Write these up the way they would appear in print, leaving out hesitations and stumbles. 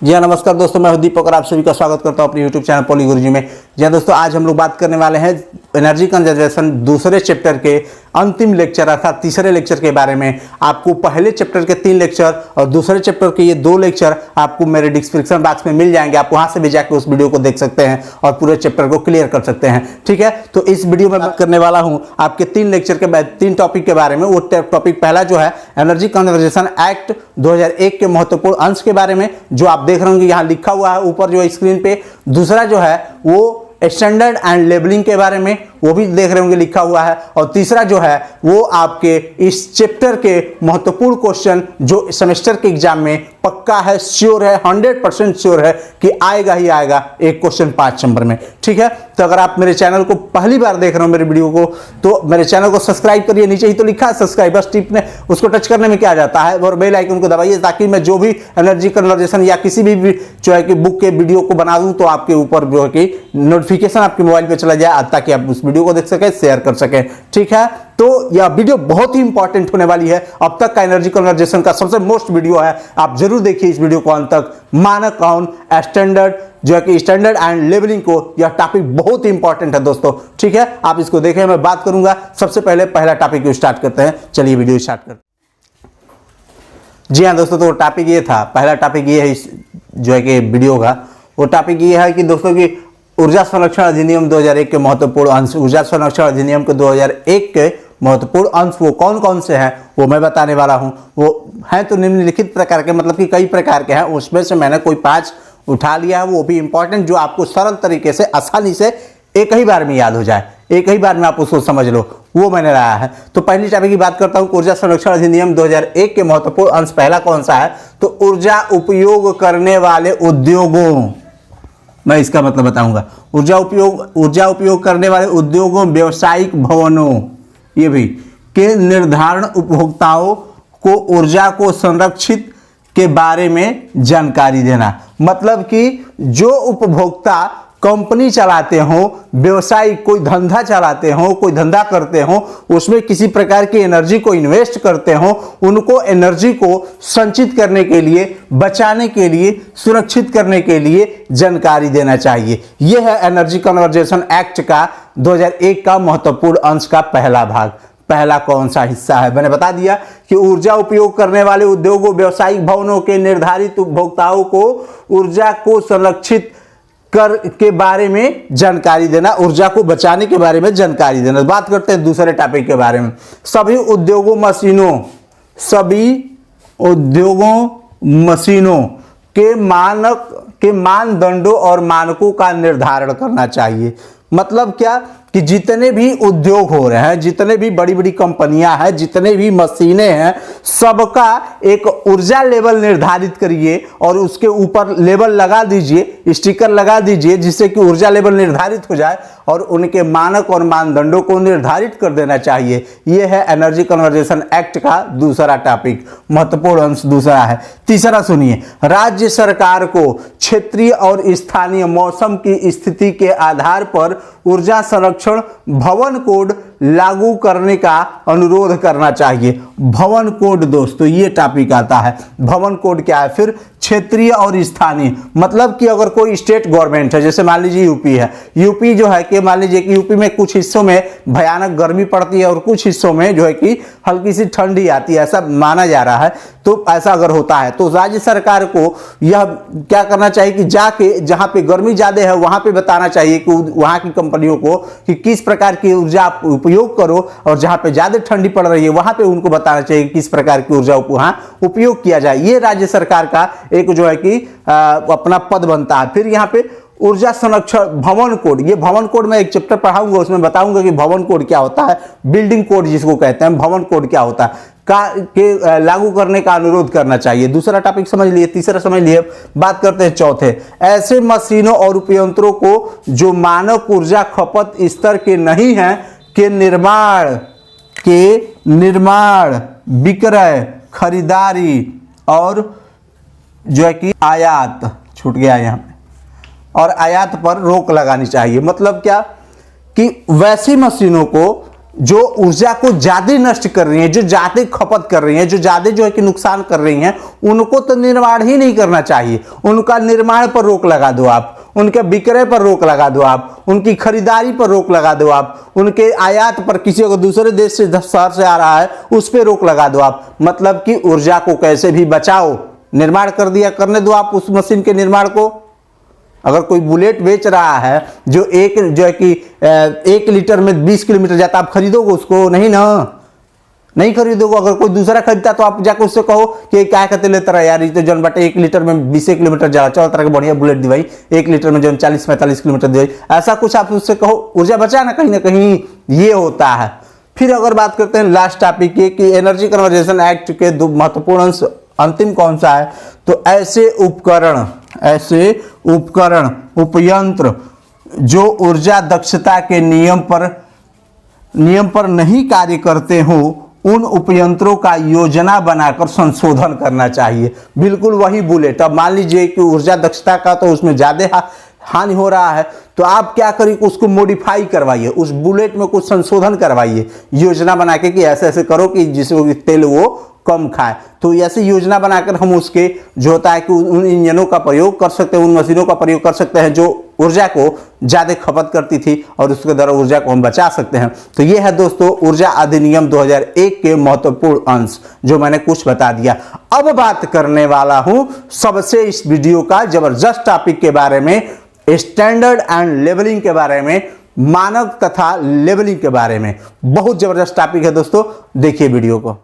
जी हाँ, नमस्कार दोस्तों, मैं हूं दीपक और आप सभी का स्वागत करता हूं अपने YouTube चैनल पॉली गुरुजी में। जी हाँ दोस्तों, आज हम लोग बात करने वाले हैं एनर्जी कंजर्वेशन दूसरे चैप्टर के अंतिम लेक्चर अर्थात तीसरे लेक्चर के बारे में। आपको पहले चैप्टर के 3 लेक्चर और दूसरे चैप्टर के ये 2 लेक्चर आपको मेरे डिस्क्रिप्शन बॉक्स में मिल जाएंगे। आप वहां से भी जाकर उस वीडियो को देख सकते हैं और पूरे चैप्टर को क्लियर कर सकते हैं। ठीक है, तो इस वीडियो में बात करने वाला हूं आपके 3 लेक्चर के बाद 3 टॉपिक के बारे में। वो टॉपिक पहला जो है एनर्जी कंजर्वेशन एक्ट 2001 के महत्वपूर्ण अंश के बारे में, जो आप देख रहे होंगे यहाँ लिखा हुआ है ऊपर जो स्क्रीन पे। दूसरा जो है वो स्टैंडर्ड एंड लेबलिंग के बारे में, वो भी देख रहे होंगे लिखा हुआ है। और तीसरा जो है वो आपके इस चैप्टर के महत्वपूर्ण क्वेश्चन जो सेमेस्टर के एग्जाम में पक्का है, श्योर है, 100% श्योर है कि आएगा ही आएगा एक क्वेश्चन 5 नंबर में। ठीक है, तो अगर आप मेरे चैनल को पहली बार देख रहे हो मेरे वीडियो को, तो मेरे चैनल को सब्सक्राइब करिए। नीचे ही तो लिखा है सब्सक्राइब, बस टिपने उसको टच करने में क्या जाता है, और बेल आइकन को दबाइए ताकि मैं जो भी एनर्जी कन्वर्जेशन या किसी भी जो है कि बुक के वीडियो को बना दूं तो आपके ऊपर जो है कि नोटिफिकेशन आपके मोबाइल पे चला जाए ताकि आप उस वीडियो को देख सके, शेयर कर सके। ठीक है, तो यह वीडियो बहुत ही इंपॉर्टेंट होने वाली है। अब तक का एनर्जी कन्वर्जेशन का सबसे मोस्ट वीडियो है, आप जरूर देखिए इस वीडियो को अंत तक। मानक कौन, स्टैंडर्ड जो है कि स्टैंडर्ड एंड लेवलिंग को, यह टॉपिक बहुत ही इंपॉर्टेंट है दोस्तों। ठीक है, आप इसको देखें, मैं बात करूंगा। सबसे पहले पहला टॉपिक स्टार्ट करते हैं। चलिए वीडियो स्टार्ट करते हैं। जी हाँ दोस्तों, तो टॉपिक ये था, पहला टॉपिक ये है इस जो है कि वीडियो का। वो टॉपिक ये है कि दोस्तों की ऊर्जा संरक्षण अधिनियम 2001 के महत्वपूर्ण अंश, ऊर्जा संरक्षण अधिनियम के 2001 के महत्वपूर्ण अंश वो कौन कौन से हैं वो मैं बताने वाला हूं। वो हैं तो निम्नलिखित प्रकार के, मतलब कि कई प्रकार के हैं, उसमें से मैंने कोई 5 उठा लिया है, वो भी इंपॉर्टेंट, जो आपको सरल तरीके से आसानी से एक ही बार में याद हो जाए, एक ही बार में आप उसको समझ लो, वो मैंने लाया है। तो पहली टॉपिक की बात करता हूं, ऊर्जा संरक्षण अधिनियम 2001 के महत्वपूर्ण अंश पहला कौन सा है, तो ऊर्जा उपयोग करने वाले उद्योगों, मैं इसका मतलब बताऊंगा। ऊर्जा उपयोग करने वाले उद्योगों, व्यावसायिक भवनों, ये भी के निर्धारण उपभोक्ताओं को ऊर्जा को संरक्षित के बारे में जानकारी देना। मतलब कि जो उपभोक्ता कंपनी चलाते हो, व्यवसाय कोई धंधा चलाते हो, कोई धंधा करते हो, उसमें किसी प्रकार की एनर्जी को इन्वेस्ट करते हो, उनको एनर्जी को संचित करने के लिए, बचाने के लिए, सुरक्षित करने के लिए जानकारी देना चाहिए। यह है एनर्जी कन्वर्जेशन एक्ट का 2001 का महत्वपूर्ण अंश का पहला भाग। पहला कौन सा हिस्सा है, मैंने बता दिया कि ऊर्जा उपयोग करने वाले उद्योगों, व्यावसायिक भवनों के निर्धारित उपभोक्ताओं को ऊर्जा को संरक्षित कर के बारे में जानकारी देना, ऊर्जा को बचाने के बारे में जानकारी देना। बात करते हैं दूसरे टॉपिक के बारे में। सभी उद्योगों मशीनों के मानदंडों और मानकों का निर्धारण करना चाहिए। मतलब क्या कि जितने भी उद्योग हो रहे हैं, जितने भी बड़ी बड़ी कंपनियां हैं, जितने भी मशीनें हैं, सबका एक ऊर्जा लेवल निर्धारित करिए और उसके ऊपर लेबल लगा दीजिए, स्टिकर लगा दीजिए, जिससे कि ऊर्जा लेवल निर्धारित हो जाए और उनके मानक और मानदंडों को निर्धारित कर देना चाहिए। यह है एनर्जी कन्वर्जेशन एक्ट का दूसरा टॉपिक, महत्वपूर्ण अंश दूसरा है। तीसरा सुनिए, राज्य सरकार को क्षेत्रीय और स्थानीय मौसम की स्थिति के आधार पर ऊर्जा संरक्षण भवन कोड लागू करने का अनुरोध करना चाहिए। भवन कोड दोस्तों, ये टॉपिक आता है। भवन कोड क्या है, फिर क्षेत्रीय और स्थानीय, मतलब कि अगर कोई स्टेट गवर्नमेंट है, जैसे मान लीजिए यूपी है, यूपी जो है कि मान लीजिए कि यूपी में कुछ हिस्सों में भयानक गर्मी पड़ती है और कुछ हिस्सों में जो है कि हल्की सी ठंडी आती है, ऐसा माना जा रहा है। तो ऐसा अगर होता है तो राज्य सरकार को यह क्या करना चाहिए कि जाके जहां पे गर्मी ज्यादा है वहां पे बताना चाहिए कि वहां की कंपनियों को कि किस प्रकार की ऊर्जा आप उपयोग करो, और जहां पे ज्यादा ठंडी पड़ रही है वहां पे उनको बताना चाहिए किस प्रकार की ऊर्जा वहां उपयोग किया जाए। ये राज्य सरकार का एक जो है कि अपना पद बनता है। फिर यहाँ पे ऊर्जा संरक्षण भवन कोड, ये भवन कोड मैं एक चैप्टर पढ़ाऊंगा, उसमें बताऊंगा कि भवन कोड क्या होता है, बिल्डिंग कोड जिसको कहते हैं, भवन कोड क्या होता है के लागू करने का अनुरोध करना चाहिए। दूसरा टॉपिक समझ लिए, तीसरा समझ लिए। बात करते हैं चौथे, ऐसे मशीनों और उपयंत्रों को जो मानक ऊर्जा खपत स्तर के नहीं हैं के निर्माण, विक्रय, खरीदारी और जो है कि आयात, छूट गया यहाँ पे, और आयात पर रोक लगानी चाहिए। मतलब क्या कि वैसी मशीनों को जो ऊर्जा को ज्यादा नष्ट कर रही हैं, जो ज्यादा खपत कर रही हैं, जो ज्यादा जो है कि नुकसान कर रही हैं, उनको तो निर्माण ही नहीं करना चाहिए। उनका निर्माण पर रोक लगा दो आप, उनके विक्रय पर रोक लगा दो आप, उनकी खरीदारी पर रोक लगा दो आप, उनके आयात पर, किसी को दूसरे देश से शहर से आ रहा है उस पर रोक लगा दो आप। मतलब कि ऊर्जा को कैसे भी बचाओ, निर्माण कर दिया, करने दो आप उस मशीन के निर्माण को। अगर कोई बुलेट बेच रहा है जो है कि 1 लीटर में 20 किलोमीटर जाता, आप खरीदोगे उसको? नहीं ना, नहीं खरीदोगे। अगर कोई दूसरा खरीदता तो आप जाकर उससे कहो कि क्या कहते लेता रहा यार, ये तो जन बटे 1 लीटर में 20 किलोमीटर जा, चल तरह के बढ़िया बुलेट दिवाई, 1 लीटर में जो 40-45 किलोमीटर दिवाई, ऐसा कुछ आप उससे कहो, ऊर्जा बचा ना कहीं ये होता है। फिर अगर बात करते हैं लास्ट टॉपिक की कि एनर्जी कन्वर्जेशन एक्ट के 2 महत्वपूर्ण अंश, अंतिम कौन सा है? तो ऐसे उपकरण उपयंत्र जो ऊर्जा दक्षता के नियम पर नहीं कार्य करते हो, उन उपयंत्रों का योजना बनाकर संशोधन करना चाहिए। बिल्कुल वही बुलेट, अब मान लीजिए कि ऊर्जा दक्षता का तो उसमें ज्यादा हानि हो रहा है, तो आप क्या करिए, उसको मॉडिफाई करवाइए, उस बुलेट में कुछ संशोधन करवाइए, योजना बना के कि ऐसे ऐसे करो कि जिससे तेल वो कम खाए। तो ऐसी योजना बनाकर हम उसके जो होता है कि उन इंजनों का प्रयोग कर सकते हैं, उन मशीनों का प्रयोग कर सकते हैं जो ऊर्जा को ज्यादा खपत करती थी, और उसके द्वारा ऊर्जा को हम बचा सकते हैं। तो ये है दोस्तों ऊर्जा अधिनियम 2001 के महत्वपूर्ण अंश जो मैंने कुछ बता दिया। अब बात करने वाला हूं सबसे इस वीडियो का जबरदस्त टॉपिक के बारे में, स्टैंडर्ड एंड लेवलिंग के बारे में, मानक तथा लेवलिंग के बारे में। बहुत जबरदस्त टॉपिक है दोस्तों, देखिए वीडियो को।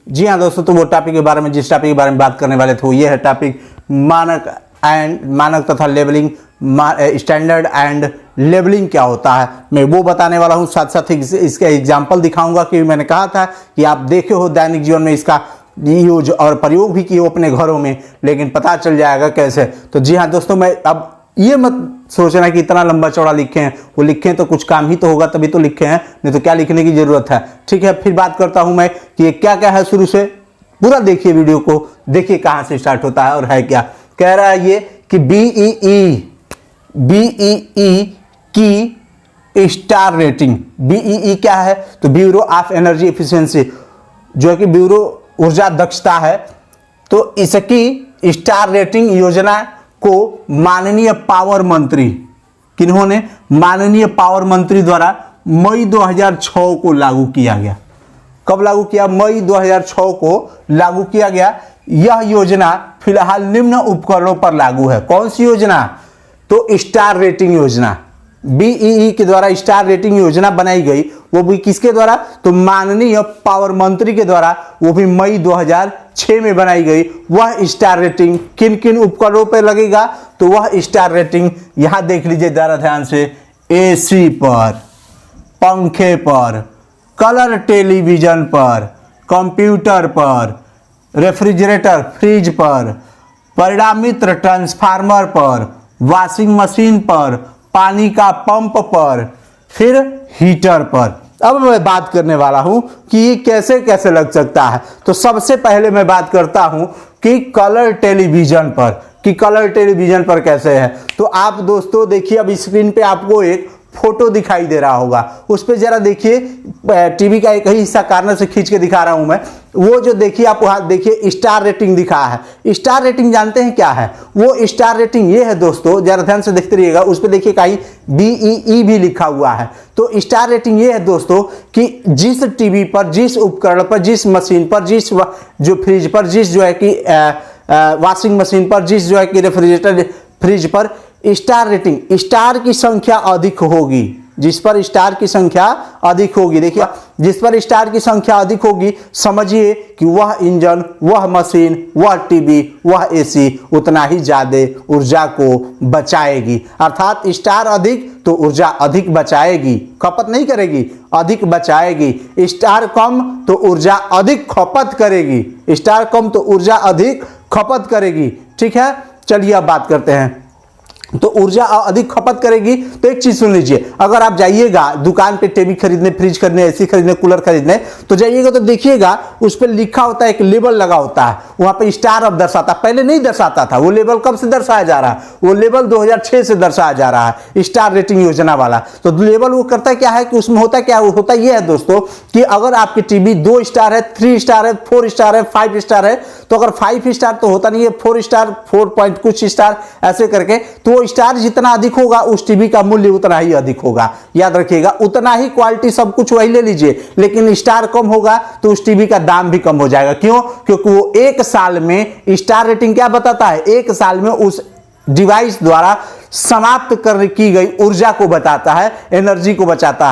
जी हाँ दोस्तों, तो वो टॉपिक के बारे में, जिस टॉपिक के बारे में बात करने वाले थे वो ये है टॉपिक मानक तथा लेवलिंग, स्टैंडर्ड एंड लेवलिंग क्या होता है, मैं वो बताने वाला हूँ। साथ साथ इसका एग्जाम्पल दिखाऊंगा कि मैंने कहा था कि आप देखे हो दैनिक जीवन में इसका यूज और प्रयोग भी किए हो अपने घरों में, लेकिन पता चल जाएगा कैसे। तो जी हाँ दोस्तों, मैं अब ये मत सोचना कि इतना लंबा चौड़ा लिखे हैं, वो लिखे हैं तो कुछ काम ही तो होगा तभी तो लिखे हैं, नहीं तो क्या लिखने की जरूरत है। ठीक है, फिर बात करता हूं मैं कि ये क्या क्या है, शुरू से पूरा देखिए वीडियो को, देखिए कहां से स्टार्ट होता है और है क्या। कह रहा है ये कि बीईई की स्टार रेटिंग। बीईई क्या है? तो ब्यूरो ऑफ एनर्जी एफिशिएंसी, जो है कि ब्यूरो ऊर्जा दक्षता है। तो इसकी स्टार रेटिंग योजना को माननीय पावर मंत्री, किन्होंने? माननीय पावर मंत्री द्वारा मई 2006 को लागू किया गया। कब लागू किया? मई 2006 को लागू किया गया। यह योजना फिलहाल निम्न उपकरणों पर लागू है। कौन सी योजना? तो स्टार रेटिंग योजना। बीईई के द्वारा स्टार रेटिंग योजना बनाई गई, वो भी किसके द्वारा? तो माननीय पावर मंत्री के द्वारा, वो भी मई 2006 में बनाई गई। वह स्टार रेटिंग किन किन उपकरणों पर लगेगा? तो वह स्टार रेटिंग यहां देख लीजिए जरा ध्यान से, एसी पर, पंखे पर, कलर टेलीविजन पर, कंप्यूटर पर, रेफ्रिजरेटर फ्रिज पर, परिणामित्र ट्रांसफार्मर पर, वॉशिंग मशीन पर, पानी का पंप पर, फिर हीटर पर। अब मैं बात करने वाला हूं कि ये कैसे कैसे लग सकता है। तो सबसे पहले मैं बात करता हूं कि कलर टेलीविजन पर, कि कलर टेलीविजन पर कैसे है। तो आप दोस्तों देखिए, अब स्क्रीन पे आपको एक फोटो दिखाई दे रहा होगा, उस पर जरा देखिए, टीवी का एक ही हिस्सा कार्नर से खींच के दिखा रहा हूं मैं। वो जो देखिए आप वहां देखिए स्टार रेटिंग दिखा है। स्टार रेटिंग जानते हैं क्या है? वो स्टार रेटिंग ये है दोस्तों, जरा ध्यान से देखते रहिएगा, उस पर देखिए कहीं बीईई भी लिखा हुआ है। तो स्टार रेटिंग ये है दोस्तों कि जिस टीवी पर, जिस उपकरण पर, जिस मशीन पर, जिस जो फ्रिज पर, जिस जो है कि वॉशिंग मशीन पर, जिस जो है कि रेफ्रिजरेटर फ्रिज पर स्टार रेटिंग, स्टार की संख्या अधिक होगी, जिस पर स्टार की संख्या अधिक होगी, देखिए जिस पर स्टार की संख्या अधिक होगी, समझिए कि वह इंजन, वह मशीन, वह टीवी, वह एसी उतना ही ज्यादा ऊर्जा को बचाएगी। अर्थात स्टार अधिक तो ऊर्जा अधिक बचाएगी, खपत नहीं करेगी, अधिक बचाएगी। स्टार कम तो ऊर्जा अधिक खपत करेगी, स्टार कम तो ऊर्जा अधिक खपत करेगी। ठीक है, चलिए अब बात करते हैं। तो ऊर्जा अधिक खपत करेगी। तो एक चीज सुन लीजिए, अगर आप जाइएगा दुकान पे टीवी खरीदने, फ्रिज खरीदने, एसी खरीदने, कूलर खरीदने, तो जाइएगा तो देखिएगा उस पर लिखा होता है, एक लेबल लगा होता है, वहां पे स्टार अब दर्शाता, पहले नहीं दर्शाता था। वो लेबल कब से दर्शाया जा रहा है? वो लेबल 2006 से दर्शाया जा रहा है, स्टार रेटिंग योजना वाला। तो लेबल वो करता क्या है कि उसमें होता क्या है, होता यह है दोस्तों कि अगर आपकी टीवी 2 स्टार है, 3 स्टार है, 4 स्टार है, 5 स्टार है, तो अगर 5 स्टार तो होता नहीं है, 4 स्टार, 4 पॉइंट कुछ स्टार ऐसे करके, तो स्टार जितना अधिक होगा उस टीवी का मूल्य उतना ही अधिक होगा। याद रखिएगा, उतना ही क्वालिटी सब कुछ वही ले लीजिए, लेकिन स्टार कम होगा तो उस टीवी का दाम भी कम हो जाएगा। क्यों? क्योंकि वो एक साल में, स्टार रेटिंग क्या बताता है, एक साल में उस डिवाइस द्वारा समाप्त कर की गई ऊर्जा को बताता है, एनर्जी को बताता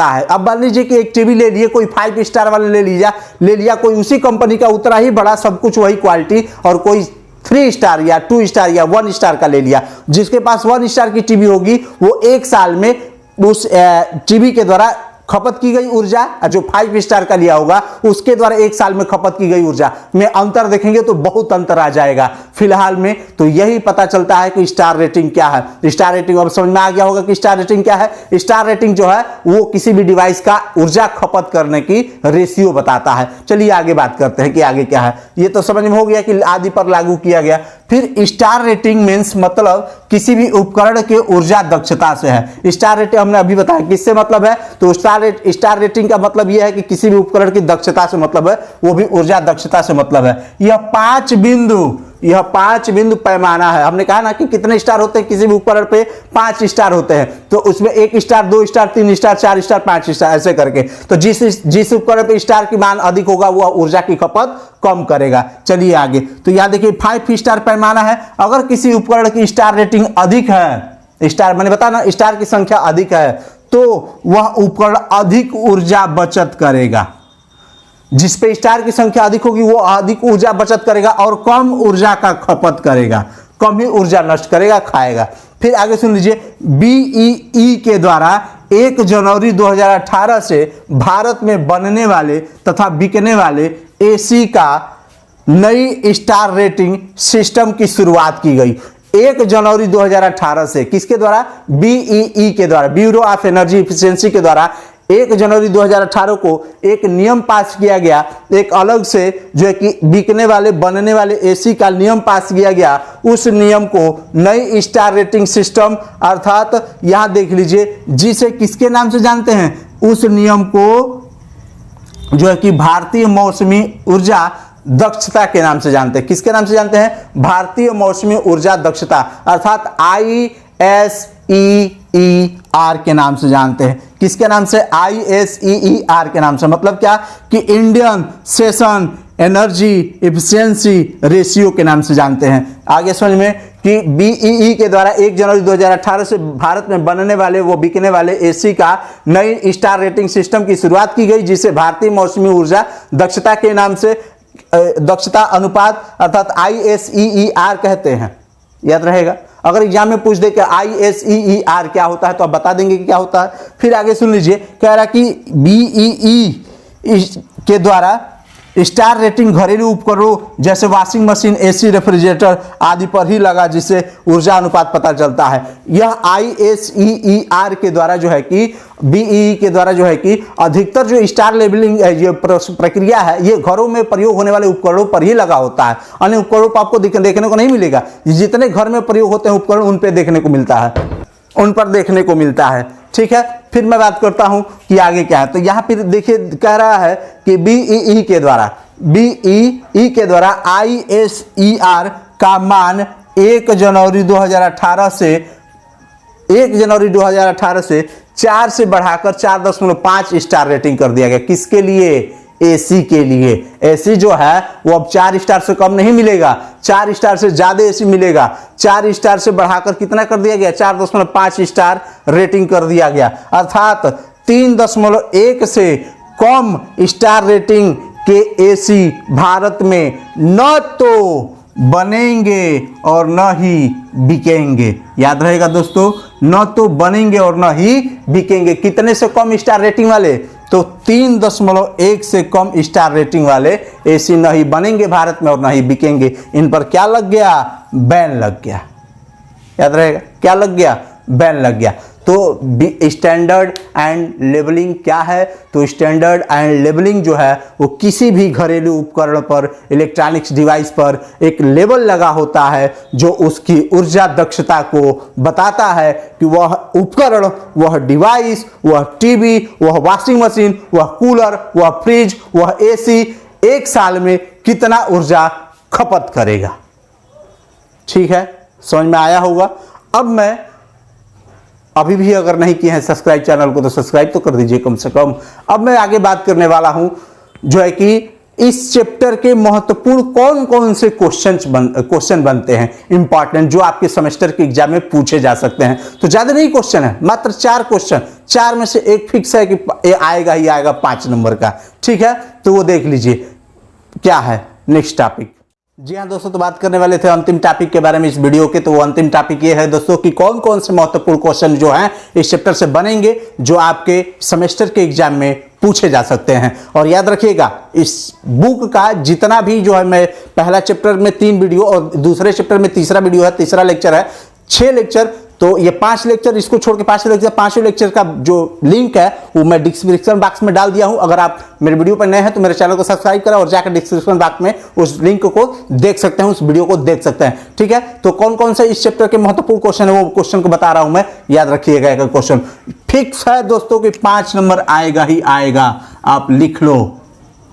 है। अब मान लीजिए कि एक टीवी ले लिए, कोई 5 स्टार वाले ले लिया कोई उसी कंपनी का, उतना ही बड़ा, सब कुछ वही क्वालिटी, और कोई 3 स्टार या 2 स्टार या 1 स्टार का ले लिया। जिसके पास 1 स्टार की टीवी होगी वो एक साल में उस टीवी के द्वारा खपत की गई ऊर्जा, जो 5 स्टार का लिया होगा उसके द्वारा एक साल में खपत की गई ऊर्जा में अंतर देखेंगे तो बहुत अंतर आ जाएगा। फिलहाल में तो यही पता चलता है कि स्टार रेटिंग क्या है। स्टार रेटिंग अब समझ में आ गया होगा कि स्टार रेटिंग क्या है। स्टार रेटिंग जो है वो किसी भी डिवाइस का ऊर्जा खपत करने की रेशियो बताता है। चलिए आगे बात करते हैं कि आगे क्या है। ये तो समझ में हो गया कि आदि पर लागू किया गया। फिर स्टार रेटिंग मीन्स मतलब किसी भी उपकरण के ऊर्जा दक्षता से है। स्टार रेटिंग हमने अभी बताया किससे मतलब है, तो स्टार रेटिंग का मतलब यह है कि किसी भी उपकरण की दक्षता से मतलब है, वो भी ऊर्जा दक्षता से मतलब है। यह 5 बिंदु पैमाना है। हमने कहा ना कि कितने स्टार होते हैं किसी भी उपकरण पे, 5 स्टार होते हैं। तो उसमें 1 star, 2 star, 3 star, 4 star, 5 star ऐसे करके। तो जिस उपकरण पे स्टार की मान अधिक होगा वह ऊर्जा की खपत कम करेगा। चलिए आगे, तो यहां देखिए 5 स्टार पैमाना है। अगर किसी उपकरण की स्टार रेटिंग अधिक है, स्टार मैंने बताया ना, स्टार की संख्या अधिक है, तो वह उपकरण अधिक ऊर्जा बचत करेगा। जिस पे स्टार की संख्या अधिक होगी वो अधिक ऊर्जा बचत करेगा और कम ऊर्जा का खपत करेगा, कम ही ऊर्जा नष्ट करेगा, खाएगा। फिर आगे सुन लीजिए, बीईई के द्वारा 1 जनवरी 2018 से भारत में बनने वाले तथा बिकने वाले एसी का नई स्टार रेटिंग सिस्टम की शुरुआत की गई। 1 जनवरी 2018 से किसके द्वारा? बीईई के द्वारा, ब्यूरो ऑफ एनर्जी इफिशिएंसी के द्वारा 1 जनवरी 2018 को एक नियम पास किया गया, एक अलग से जो है कि बिकने वाले बनने वाले एसी का नियम पास किया गया। उस नियम को नई स्टार रेटिंग सिस्टम, अर्थात यहां देख लीजिए, जिसे किसके नाम से जानते हैं, उस नियम को जो है कि भारतीय मौसमी ऊर्जा दक्षता के नाम से जानते हैं। किसके नाम से जानते हैं? भारतीय मौसमी ऊर्जा दक्षता, अर्थात ISEER के नाम से जानते हैं। किसके नाम से? ISEER के नाम से। मतलब क्या कि Indian session energy efficiency ratio के नाम से जानते हैं। आगे समझ में कि बीईई के द्वारा 1 जनवरी 2018 से भारत में बनने वाले वो बिकने वाले एसी का नई स्टार रेटिंग सिस्टम की शुरुआत की गई, जिसे भारतीय मौसमी ऊर्जा दक्षता के नाम से, दक्षता अनुपात अर्थात ISEER कहते हैं। याद रहेगा, अगर एग्जाम में पूछ दे कि ISEER क्या होता है तो आप बता देंगे कि क्या होता है। फिर आगे सुन लीजिए, कह रहा कि बीईई के द्वारा स्टार रेटिंग घरेलू उपकरणों जैसे वॉशिंग मशीन, एसी, रेफ्रिजरेटर आदि पर ही लगा, जिससे ऊर्जा अनुपात पता चलता है। यह ISEER के द्वारा जो है कि बीईई के द्वारा जो है कि अधिकतर जो स्टार लेबलिंग ये प्रक्रिया है, ये घरों में प्रयोग होने वाले उपकरणों पर ही लगा होता है। अन्य उपकरणों पर आपको देखने को नहीं मिलेगा। जितने घर में प्रयोग होते हैं उपकरण उन पर देखने को मिलता है, उन पर देखने को मिलता है। ठीक है, फिर मैं बात करता हूं कि आगे क्या है। तो यहां पर देखिए कह रहा है कि बीईई के द्वारा ISEER का मान 1 जनवरी 2018 से 4 से बढ़ाकर 4.5 स्टार रेटिंग कर दिया गया। किसके लिए? एसी के लिए। एसी जो है वो अब 4 स्टार से कम नहीं मिलेगा, 4 स्टार से ज्यादा एसी मिलेगा। 4 स्टार से बढ़ाकर कितना कर दिया गया? 4.5 स्टार रेटिंग कर दिया गया। अर्थात 3.1 से कम स्टार रेटिंग के एसी भारत में न तो बनेंगे और न ही बिकेंगे। याद रहेगा दोस्तों, न तो बनेंगे और न ही बिकेंगे। कितने से कम स्टार रेटिंग वाले? तो 3.1 से कम स्टार रेटिंग वाले एसी न ही बनेंगे भारत में और न ही बिकेंगे। इन पर क्या लग गया? बैन लग गया। याद रहेगा, क्या लग गया, बैन लग गया। तो स्टैंडर्ड एंड लेबलिंग क्या है, तो स्टैंडर्ड एंड लेबलिंग जो है वो किसी भी घरेलू उपकरण पर, इलेक्ट्रॉनिक्स डिवाइस पर एक लेबल लगा होता है जो उसकी ऊर्जा दक्षता को बताता है कि वह उपकरण, वह डिवाइस, वह टीवी, वह वॉशिंग मशीन, वह कूलर, वह फ्रिज, वह एसी एक साल में कितना ऊर्जा खपत करेगा। ठीक है, समझ में आया होगा। अब मैं अभी भी अगर नहीं किए हैं सब्सक्राइब चैनल को तो सब्सक्राइब तो कर दीजिए कम से कम। अब मैं आगे बात करने वाला हूं जो है कि इस चैप्टर के महत्वपूर्ण कौन कौन से क्वेश्चन बनते हैं इंपॉर्टेंट, जो आपके सेमेस्टर के एग्जाम में पूछे जा सकते हैं। तो ज्यादा नहीं क्वेश्चन है, मात्र 4 क्वेश्चन, 4 में से एक फिक्स है कि आएगा ही आएगा 5 नंबर का। ठीक है, तो वो देख लीजिए क्या है नेक्स्ट टॉपिक। जी हाँ दोस्तों, तो बात करने वाले थे अंतिम टॉपिक के बारे में इस वीडियो के। तो वो अंतिम टॉपिक ये है दोस्तों कि कौन कौन से महत्वपूर्ण क्वेश्चन जो हैं इस चैप्टर से बनेंगे जो आपके सेमेस्टर के एग्जाम में पूछे जा सकते हैं। और याद रखिएगा इस बुक का जितना भी जो है, मैं पहला चैप्टर में 3 वीडियो और दूसरे चैप्टर में तीसरा वीडियो है, तीसरा लेक्चर है, 6 लेक्चर, तो ये 5 लेक्चर, इसको छोड़ के 5 लेक्चर, 5 लेक्चर का जो लिंक है वो मैं डिस्क्रिप्शन बॉक्स में डाल दिया हूं। अगर आप मेरे वीडियो पर नए हैं तो मेरे चैनल को सब्सक्राइब करें और जाकर डिस्क्रिप्शन बॉक्स में उस लिंक को देख सकते हैं, उस वीडियो को देख सकते हैं। ठीक है, तो कौन कौन से इस चैप्टर के महत्वपूर्ण क्वेश्चन है वो क्वेश्चन को बता रहा हूं मैं, याद रखिएगा। एक क्वेश्चन फिक्स है दोस्तों कि 5 नंबर आएगा ही आएगा, आप लिख लो,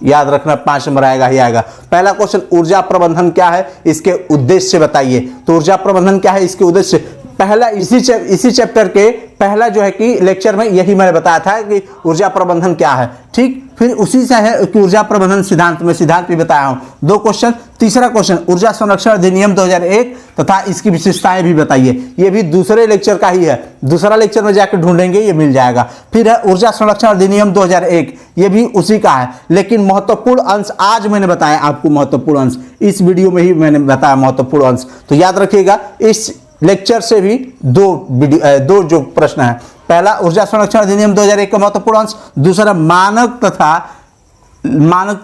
याद रखना 5 नंबर आएगा ही आएगा। पहला क्वेश्चन, ऊर्जा प्रबंधन क्या है, इसके उद्देश्य बताइए। तो ऊर्जा प्रबंधन क्या है, इसके उद्देश्य, पहला इसी चैप्टर के पहला जो है कि लेक्चर में यही मैंने बताया था कि ऊर्जा प्रबंधन क्या है। ठीक, फिर उसी से है कि ऊर्जा प्रबंधन सिद्धांत में सिद्धांत भी बताया हूं, 2 क्वेश्चन। तीसरा क्वेश्चन, ऊर्जा संरक्षण अधिनियम 2001 तथा इसकी विशेषताएं भी बताइए। ये भी दूसरे लेक्चर का ही है, दूसरा लेक्चर में जाकर ढूंढेंगे, ये मिल जाएगा। फिर है ऊर्जा संरक्षण अधिनियम 2001, ये भी उसी का है, लेकिन महत्वपूर्ण अंश आज मैंने बताया आपको, महत्वपूर्ण अंश इस वीडियो में ही मैंने बताया महत्वपूर्ण अंश। तो याद रखिएगा इस लेक्चर से भी 2 जो प्रश्न है, पहला ऊर्जा संरक्षण अधिनियम 2001 का महत्वपूर्ण अंश, दूसरा मानक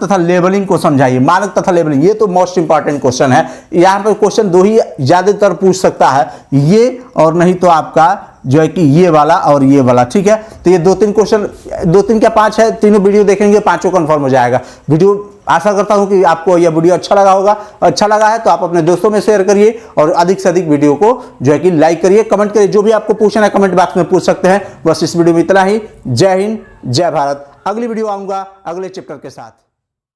तथा लेबलिंग को समझाइए। मानक तथा लेबलिंग, ये तो मोस्ट इंपॉर्टेंट क्वेश्चन है। यहां पर क्वेश्चन 2 ही ज्यादातर पूछ सकता है, ये और नहीं तो आपका जो है कि ये वाला और ये वाला। ठीक है, तो ये 2-3 क्वेश्चन, 2-3 क्या 5 है, तीनों वीडियो देखेंगे, 5 कंफर्म हो जाएगा। वीडियो आशा करता हूं कि आपको यह वीडियो अच्छा लगा होगा। अच्छा लगा है तो आप अपने दोस्तों में शेयर करिए और अधिक से अधिक वीडियो को जो है कि लाइक करिए, कमेंट करिए, जो भी आपको पूछना है कमेंट बॉक्स में पूछ सकते हैं। बस इस वीडियो में इतना ही। जय हिंद, जय भारत। अगली वीडियो आऊंगा अगले चैप्टर के साथ।